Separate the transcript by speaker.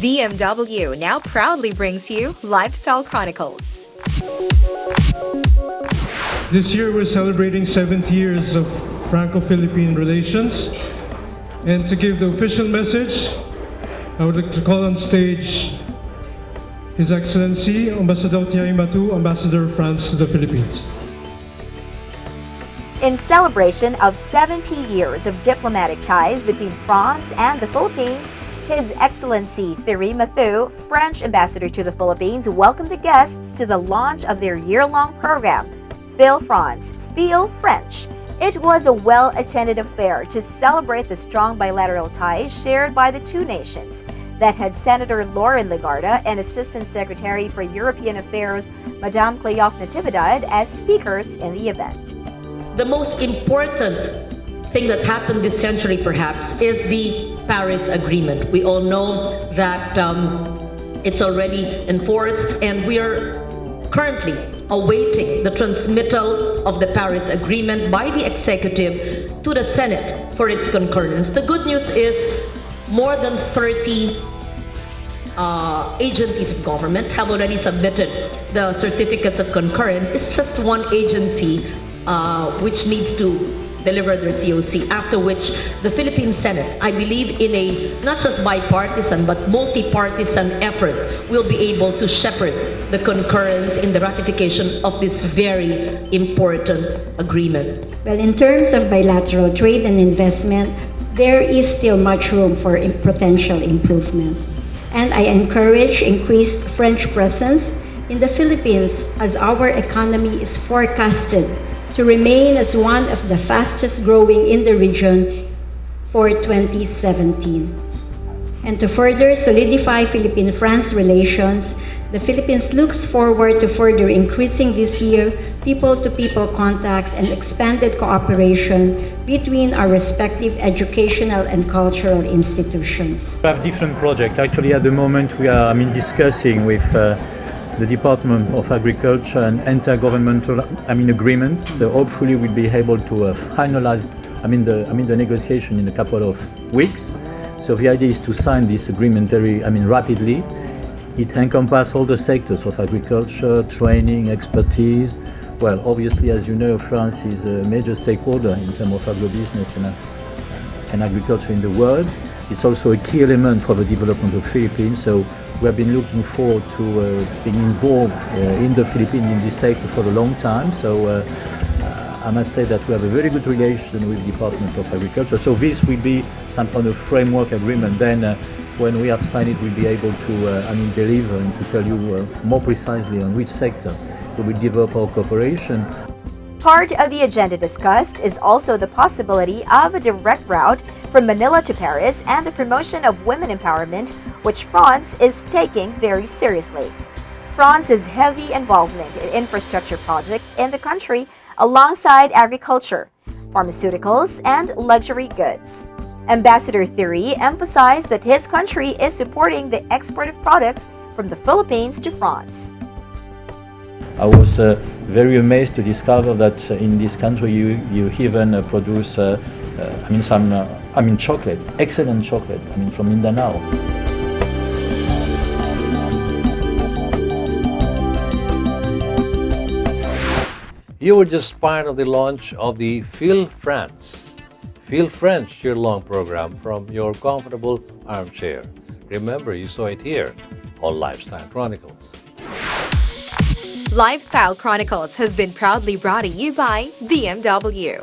Speaker 1: BMW now proudly brings you Lifestyle Chronicles.
Speaker 2: This year we're celebrating 70 years of Franco-Philippine relations. And to give the official message, I would like to call on stage His Excellency Ambassador Thierry Mathou, Ambassador of France to the Philippines.
Speaker 3: In celebration of 70 years of diplomatic ties between France and the Philippines, His Excellency Thierry Mathou, French ambassador to the Philippines, welcomed the guests to the launch of their year-long program, PhilFrance, Feel French. It was a well-attended affair to celebrate the strong bilateral ties shared by the two nations that had Senator Loren Legarda and Assistant Secretary for European Affairs, Madame Cleofe Natividad, as speakers in the event.
Speaker 4: The most important thing that happened this century, perhaps, is the Paris Agreement. We all know that it's already enforced, and we are currently awaiting the transmittal of the Paris Agreement by the executive to the Senate for its concurrence. The good news is more than 30 agencies of government have already submitted the certificates of concurrence. It's just one agency which needs to deliver their COC, after which the Philippine Senate, I believe in a not just bipartisan but multi-partisan effort, will be able to shepherd the concurrence in the ratification of this very important agreement.
Speaker 5: Well, in terms of bilateral trade and investment, there is still much room for potential improvement. And I encourage increased French presence in the Philippines as our economy is forecasted to remain as one of the fastest growing in the region for 2017. And to further solidify Philippine-France relations, the Philippines looks forward to further increasing this year people-to-people contacts and expanded cooperation between our respective educational and cultural institutions.
Speaker 6: We have different projects. Actually, at the moment, we are discussing with the Department of Agriculture and intergovernmental agreement. So hopefully we'll be able to finalize the negotiation in a couple of weeks. So the idea is to sign this agreement very rapidly. It encompasses all the sectors of agriculture, training, expertise. Well, obviously, as you know, France is a major stakeholder in terms of agribusiness and agriculture in the world. It's also a key element for the development of Philippines. So we have been looking forward to being involved in the Philippines in this sector for a long time. So I must say that we have a very good relation with the Department of Agriculture. So this will be some kind of framework agreement. Then when we have signed it, we'll be able to deliver and to tell you more precisely on which sector we will develop our cooperation.
Speaker 3: Part of the agenda discussed is also the possibility of a direct route from Manila to Paris and the promotion of women empowerment, which France is taking very seriously. France's heavy involvement in infrastructure projects in the country alongside agriculture, pharmaceuticals, and luxury goods. Ambassador Thierry emphasized that his country is supporting the export of products from the Philippines to France.
Speaker 6: I was very amazed to discover that in this country you even produce chocolate, excellent chocolate, from Mindanao.
Speaker 7: You were just part of the launch of the PhilFrance, Feel French year-long program from your comfortable armchair. Remember, you saw it here on Lifestyle Chronicles.
Speaker 1: Lifestyle Chronicles has been proudly brought to you by BMW.